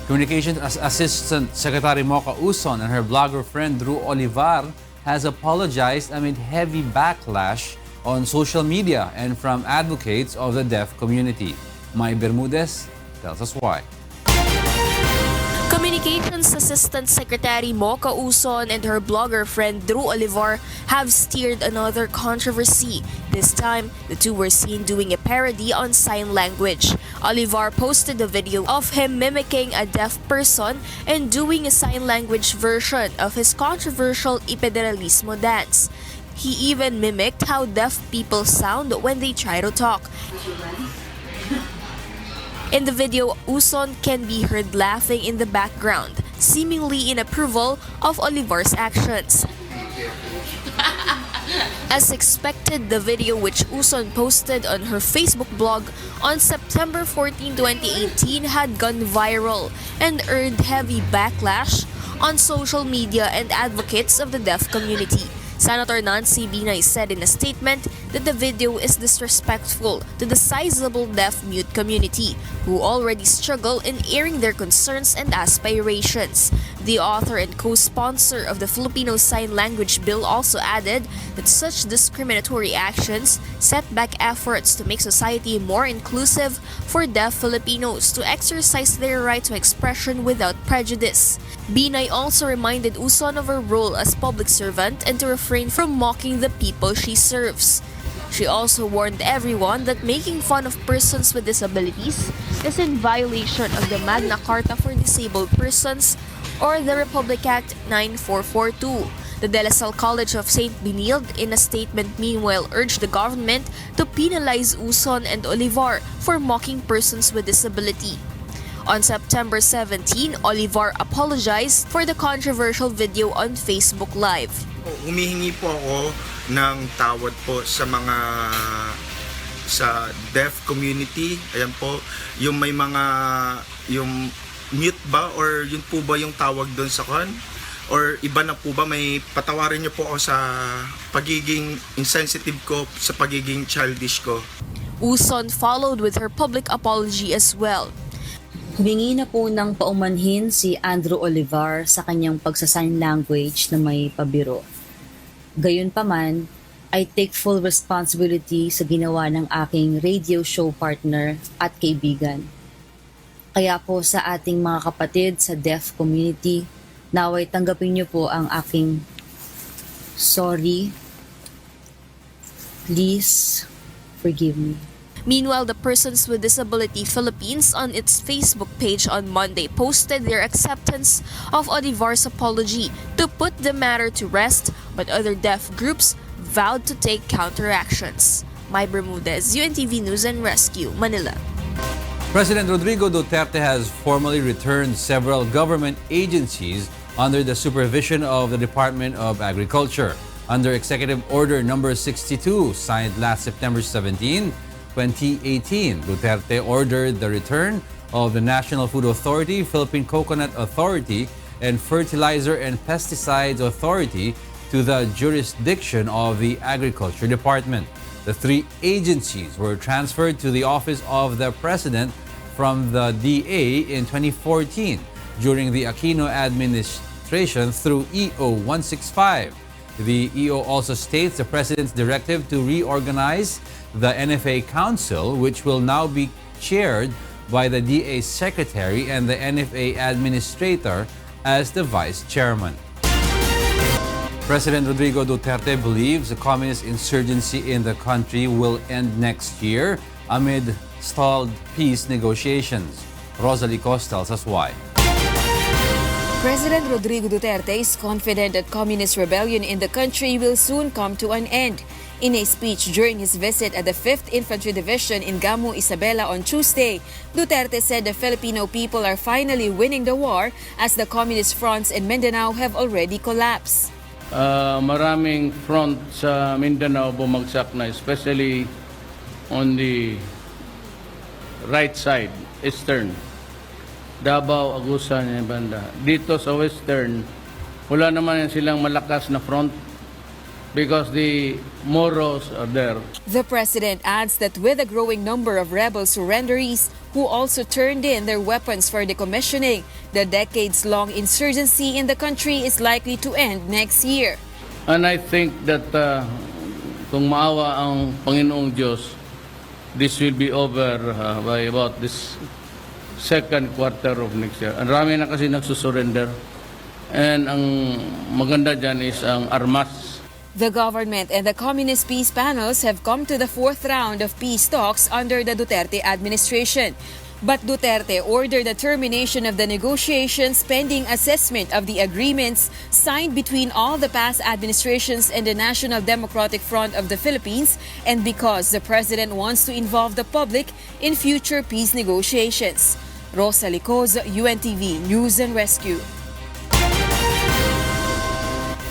Communications Assistant Secretary Moko Uson and her blogger friend Drew Olivar has apologized amid heavy backlash on social media and from advocates of the deaf community. Mai Bermudez tells us why. Communications Assistant Secretary Moko Uson and her blogger friend Drew Olivar have steered another controversy. This time, the two were seen doing a parody on sign language. Olivar posted a video of him mimicking a deaf person and doing a sign language version of his controversial Ipederalismo dance. He even mimicked how deaf people sound when they try to talk. In the video, Uson can be heard laughing in the background, seemingly in approval of Olivar's actions. As expected, the video which Uson posted on her Facebook blog on September 14, 2018 had gone viral and earned heavy backlash on social media and advocates of the deaf community. Senator Nancy Binay said in a statement that the video is disrespectful to the sizable deaf-mute community, who already struggle in airing their concerns and aspirations. The author and co-sponsor of the Filipino Sign Language Bill also added that such discriminatory actions set back efforts to make society more inclusive for deaf Filipinos to exercise their right to expression without prejudice. Binay also reminded Uson of her role as public servant and to refrain from mocking the people she serves. She also warned everyone that making fun of persons with disabilities is in violation of the Magna Carta for Disabled Persons or the Republic Act 9442. The De La Salle College of St. Benilde in a statement meanwhile urged the government to penalize Uson and Olivar for mocking persons with disability. On September 17, Olivar apologized for the controversial video on Facebook Live. Humihingi po ako ng tawad po sa deaf community. Ayan po, yung may mga yung mute ba or yun po ba yung tawag doon sa kan? Or iba na po ba, may patawarin niyo po ako sa pagiging insensitive ko, sa pagiging childish ko. Uson followed with her public apology as well. Humingi na po ng paumanhin si Andrew Olivar sa kanyang pagsasign language na may pabiro. Gayunpaman, I take full responsibility sa ginawa ng aking radio show partner at kaibigan. Kaya po sa ating mga kapatid sa deaf community, naway tanggapin niyo po ang aking sorry. Please forgive me. Meanwhile, the Persons with Disability Philippines on its Facebook page on Monday posted their acceptance of Olivar's apology to put the matter to rest, but other deaf groups vowed to take counteractions. Mai Bermudez, UNTV News and Rescue, Manila. President Rodrigo Duterte has formally returned several government agencies under the supervision of the Department of Agriculture. Under Executive Order Number 62, signed last September 17, 2018, Duterte ordered the return of the National Food Authority, Philippine Coconut Authority, and Fertilizer and Pesticides Authority to the jurisdiction of the Agriculture Department. The three agencies were transferred to the Office of the President from the DA in 2014 during the Aquino administration through EO 165. The EO also states the President's directive to reorganize the NFA Council, which will now be chaired by the DA Secretary and the NFA Administrator as the Vice Chairman. President Rodrigo Duterte believes the communist insurgency in the country will end next year amid stalled peace negotiations. Rosalie Cos tells us why. President Rodrigo Duterte is confident that communist rebellion in the country will soon come to an end. In a speech during his visit at the 5th Infantry Division in Gamu, Isabela on Tuesday, Duterte said the Filipino people are finally winning the war as the communist fronts in Mindanao have already collapsed. Maraming front sa Mindanao bumagsak na, especially on the right side, eastern. Davao, Agusan, and banda. Dito sa western, wala naman silang malakas na front. because the Moros are there. The president adds that with a growing number of rebel surrenderies who also turned in their weapons for decommissioning, the decades-long insurgency in the country is likely to end next year. And I think that kung maawa ang Panginoong Diyos, this will be over by about this second quarter of next year. Ang rami na kasi nagsusurrender. And ang maganda dyan is ang armas. The government and the Communist peace panels have come to the fourth round of peace talks under the Duterte administration. But Duterte ordered the termination of the negotiations pending assessment of the agreements signed between all the past administrations and the National Democratic Front of the Philippines, and because the president wants to involve the public in future peace negotiations. Rosa Licoz, UNTV News and Rescue.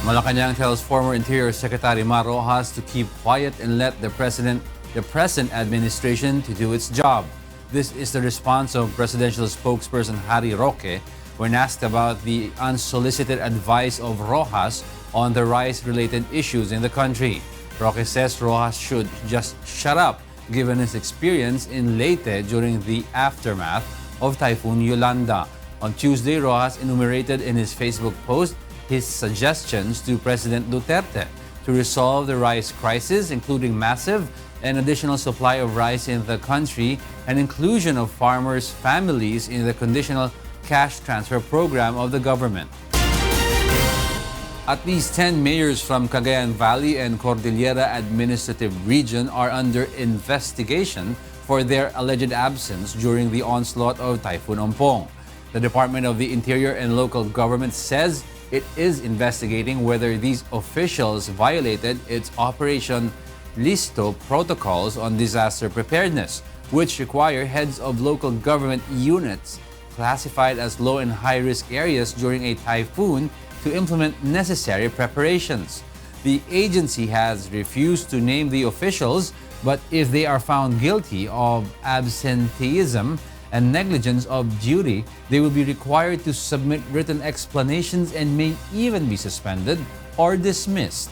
Malacanang tells former Interior Secretary Mar Roxas to keep quiet and let the present administration to do its job. This is the response of presidential spokesperson Harry Roque when asked about the unsolicited advice of Roxas on the rice-related issues in the country. Roque says Roxas should just shut up given his experience in Leyte during the aftermath of Typhoon Yolanda. On Tuesday, Roxas enumerated in his Facebook post his suggestions to President Duterte to resolve the rice crisis, including massive and additional supply of rice in the country and inclusion of farmers' families in the conditional cash transfer program of the government. At least 10 mayors from Cagayan Valley and Cordillera Administrative Region are under investigation for their alleged absence during the onslaught of Typhoon Ompong. The Department of the Interior and Local Government says it is investigating whether these officials violated its Operation Listo protocols on disaster preparedness, which require heads of local government units classified as low and high-risk areas during a typhoon to implement necessary preparations. The agency has refused to name the officials, but if they are found guilty of absenteeism and negligence of duty, they will be required to submit written explanations and may even be suspended or dismissed.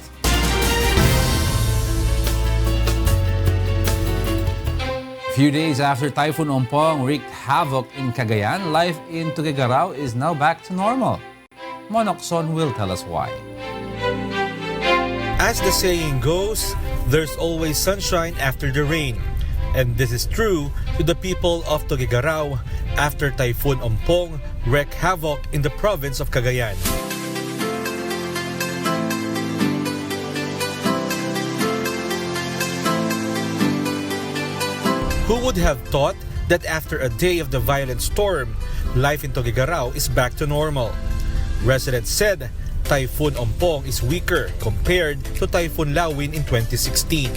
A few days after Typhoon Ompong wreaked havoc in Cagayan, life in Tuguegarao is now back to normal. Monokson will tell us why. As the saying goes, there's always sunshine after the rain. And this is true to the people of Tuguegarao after Typhoon Ompong wreaked havoc in the province of Cagayan. Who would have thought that after a day of the violent storm, life in Tuguegarao is back to normal? Residents said Typhoon Ompong is weaker compared to Typhoon Lawin in 2016.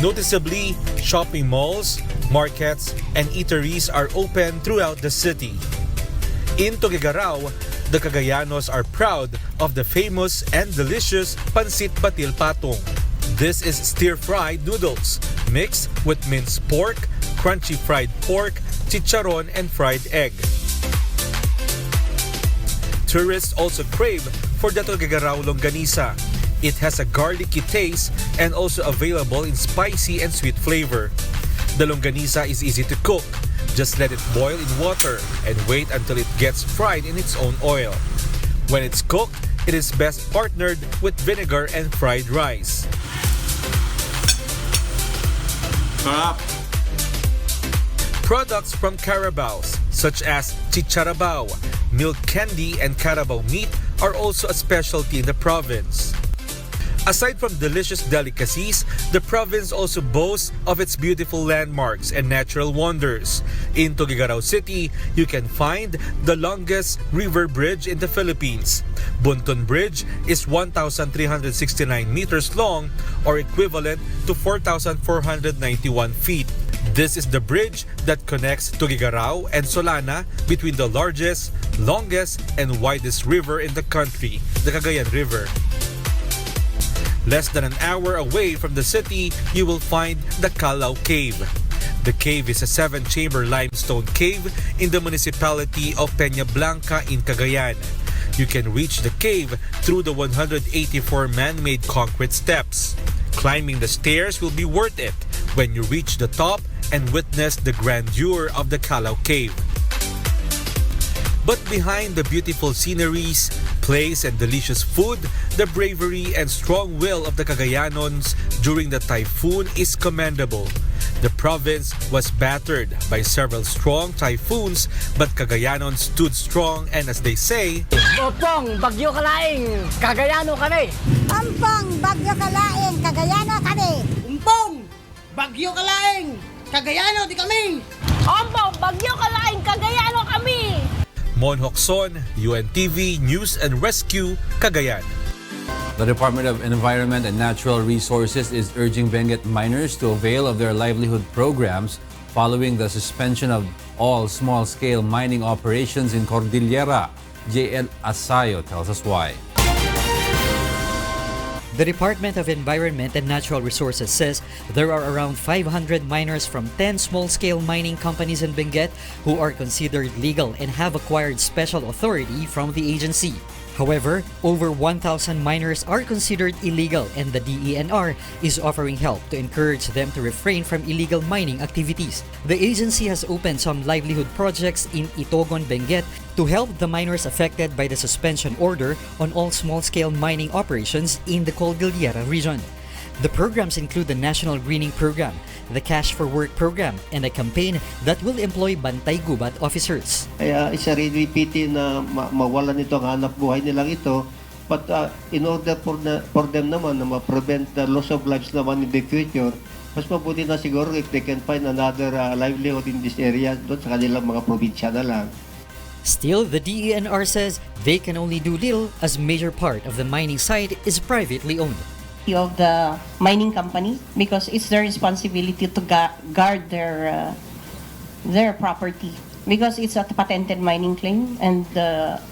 Noticeably, shopping malls, markets, and eateries are open throughout the city. In Tuguegarao, the Cagayanos are proud of the famous and delicious Pansit Batil Patong. This is stir-fried noodles mixed with minced pork, crunchy fried pork, chicharon, and fried egg. Tourists also crave for the Tuguegarao Longanisa. It has a garlicky taste and also available in spicy and sweet flavor. The longanisa is easy to cook. Just let it boil in water and wait until it gets fried in its own oil. When it's cooked, it is best partnered with vinegar and fried rice. Products from Carabaos, such as chicharabao, milk candy, and carabao meat are also a specialty in the province. Aside from delicious delicacies, the province also boasts of its beautiful landmarks and natural wonders. In Tuguegarao City, you can find the longest river bridge in the Philippines. Buntun Bridge is 1,369 meters long or equivalent to 4,491 feet. This is the bridge that connects Tuguegarao and Solana between the largest, longest, and widest river in the country, the Cagayan River. Less than an hour away from the city, you will find the Calao Cave. The cave is a 7-chamber limestone cave in the municipality of Peña Blanca in Cagayan. You can reach the cave through the 184 man-made concrete steps. Climbing the stairs will be worth it when you reach the top and witness the grandeur of the Calao Cave. But behind the beautiful sceneries, place and delicious food, the bravery and strong will of the Cagayanons during the typhoon is commendable. The province was battered by several strong typhoons, but Cagayanons stood strong and, as they say, Ompong, bagyo kalaing, Cagayano kami. Ompong, bagyo kalaing, Cagayano kami. Ompong, bagyo kalaing, Cagayano di kami. Ompong, bagyo kalaing, Cagayano kami! Mon Hocson, UNTV News and Rescue, Cagayan. The Department of Environment and Natural Resources is urging Benguet miners to avail of their livelihood programs following the suspension of all small-scale mining operations in Cordillera. JL Asayo tells us why. The Department of Environment and Natural Resources says there are around 500 miners from 10 small-scale mining companies in Benguet who are considered legal and have acquired special authority from the agency. However, over 1,000 miners are considered illegal, and the DENR is offering help to encourage them to refrain from illegal mining activities. The agency has opened some livelihood projects in Itogon, Benguet to help the miners affected by the suspension order on all small-scale mining operations in the Cordillera region. The programs include the National Greening Program, the Cash for Work Program, and a campaign that will employ Bantay Gubat officers. Kaya isa really pity na mawalan ito ang hanap buhay nilang ito. But in order for them naman na ma-prevent the loss of lives naman in the future, mas mabuti na siguro if they can find another livelihood in this area doon sa kanilang mga probinsya na lang. Still, the DENR says they can only do little as major part of the mining site is privately owned. Of the mining company, because it's their responsibility to guard their property, because it's a patented mining claim, and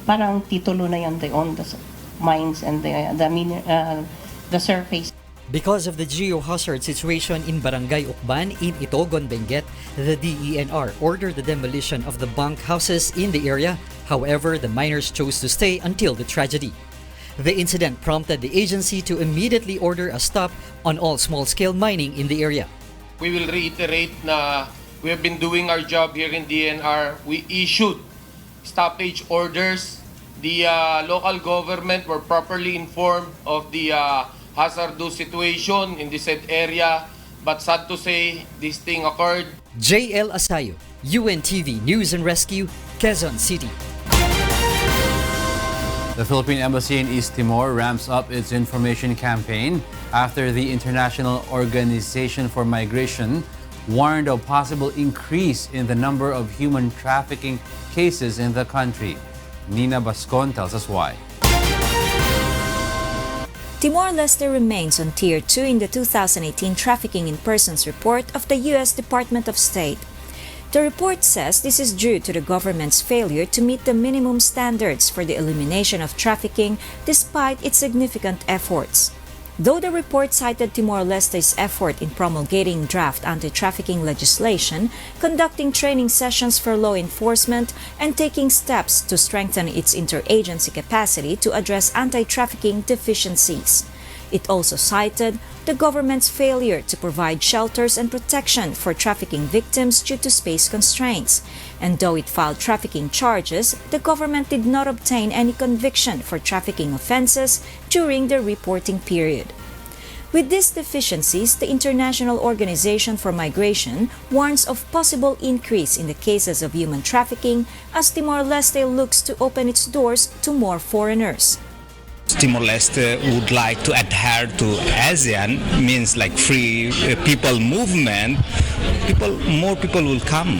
parang titulo na yan, they own the mines and the surface. Because of the geohazard situation in Barangay Ukban in Itogon, Benguet, the DENR ordered the demolition of the bunk houses in the area. However, the miners chose to stay until the tragedy. The incident prompted the agency to immediately order a stop on all small-scale mining in the area. We will reiterate na we have been doing our job here in DNR. We issued stoppage orders. The local government were properly informed of the hazardous situation in the said area. But sad to say, this thing occurred. JL Asayo, UNTV News and Rescue, Quezon City. The Philippine Embassy in East Timor ramps up its information campaign after the International Organization for Migration warned of possible increase in the number of human trafficking cases in the country. Nina Bascon tells us why. Timor-Leste remains on Tier 2 in the 2018 Trafficking in Persons report of the U.S. Department of State. The report says this is due to the government's failure to meet the minimum standards for the elimination of trafficking despite its significant efforts. Though the report cited Timor-Leste's effort in promulgating draft anti-trafficking legislation, conducting training sessions for law enforcement, and taking steps to strengthen its interagency capacity to address anti-trafficking deficiencies. It also cited the government's failure to provide shelters and protection for trafficking victims due to space constraints. And though it filed trafficking charges, the government did not obtain any conviction for trafficking offenses during the reporting period. With these deficiencies, the International Organization for Migration warns of possible increase in the cases of human trafficking as Timor-Leste looks to open its doors to more foreigners. Timor-Leste would like to adhere to ASEAN, means like free people movement. More people will come.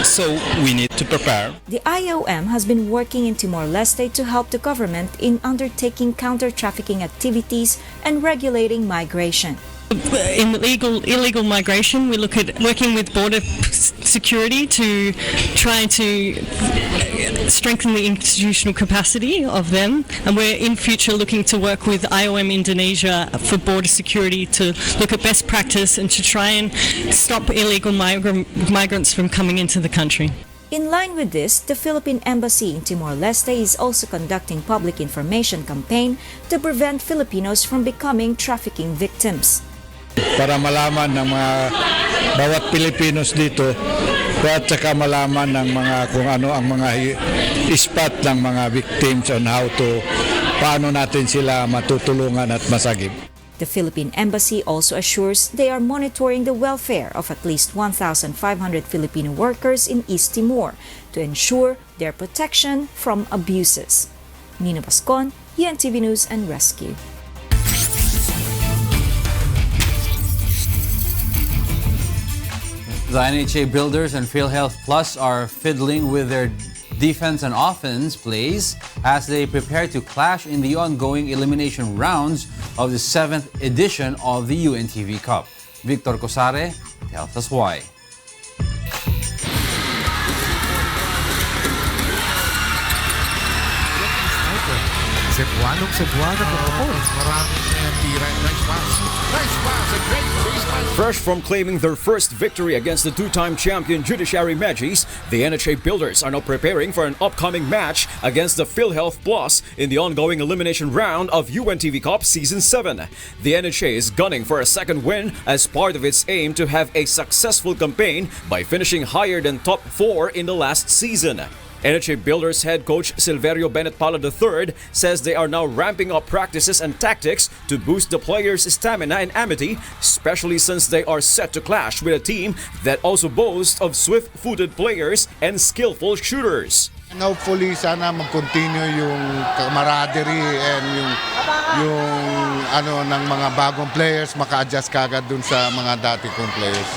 So we need to prepare. The IOM has been working in Timor-Leste to help the government in undertaking counter-trafficking activities and regulating migration. In illegal migration, we look at working with border security to try to strengthen the institutional capacity of them, and we're in future looking to work with IOM Indonesia for border security to look at best practice and to try and stop illegal migrants from coming into the country. In line with this, the Philippine Embassy in Timor-Leste is also conducting public information campaign to prevent Filipinos from becoming trafficking victims. Para malaman ng mga bawat Pilipinos dito at saka malaman ng mga kung ano ang mga spot ng mga victims on how to paano natin sila matutulungan at masagip. The Philippine Embassy also assures they are monitoring the welfare of at least 1,500 Filipino workers in East Timor to ensure their protection from abuses. Nina Bascon, UNTV News and Rescue. The NHA Builders and PhilHealth Plus are fiddling with their defense and offense plays as they prepare to clash in the ongoing elimination rounds of the 7th edition of the UNTV Cup. Victor Cosare tells us why. Fresh from claiming their first victory against the two-time champion Judiciary Magis, the NHA Builders are now preparing for an upcoming match against the PhilHealth Plus in the ongoing elimination round of UNTV Cup Season 7. The NHA is gunning for a second win as part of its aim to have a successful campaign by finishing higher than top 4 in the last season. NHA Builders head coach Silverio Bennett Pala III says they are now ramping up practices and tactics to boost the players' stamina and amity, especially since they are set to clash with a team that also boasts of swift-footed players and skillful shooters. And hopefully sana mag-continue yung camaraderie and yung ano ng mga bagong players maka-adjust kagad dun sa mga dati kong players.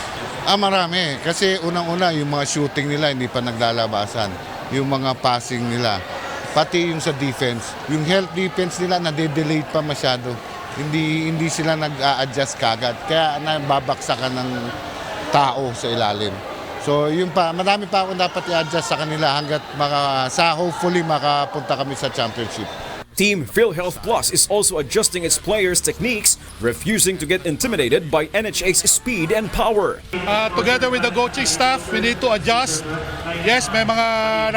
Marami kasi unang-una yung mga shooting nila hindi pa naglalabasan. Yung mga passing nila, pati yung sa defense. Yung health defense nila nade-delay pa masyado. Hindi sila nag-a-adjust kagad. Kaya nababaksakan ng tao sa ilalim. So yun pa, marami pa akong dapat i-adjust sa kanila hanggat hopefully makapunta kami sa championship. Team PhilHealth Plus is also adjusting its players' techniques, refusing to get intimidated by NHA's speed and power. Together with the coaching staff, we need to adjust. Yes, may mga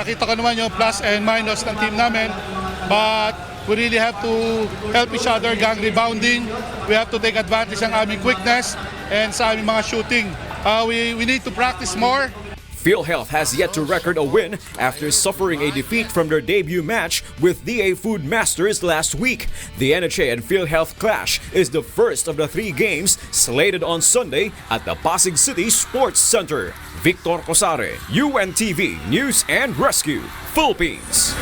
nakita ko naman yung plus and minus ng team namin, but we really have to help each other gang rebounding. We have to take advantage ng aming quickness and sa aming mga shooting. We need to practice more. PhilHealth has yet to record a win after suffering a defeat from their debut match with DA Food Masters last week. The NHA and PhilHealth clash is the first of the 3 games slated on Sunday at the Pasig City Sports Center. Victor Cosare, UNTV News and Rescue, Philippines.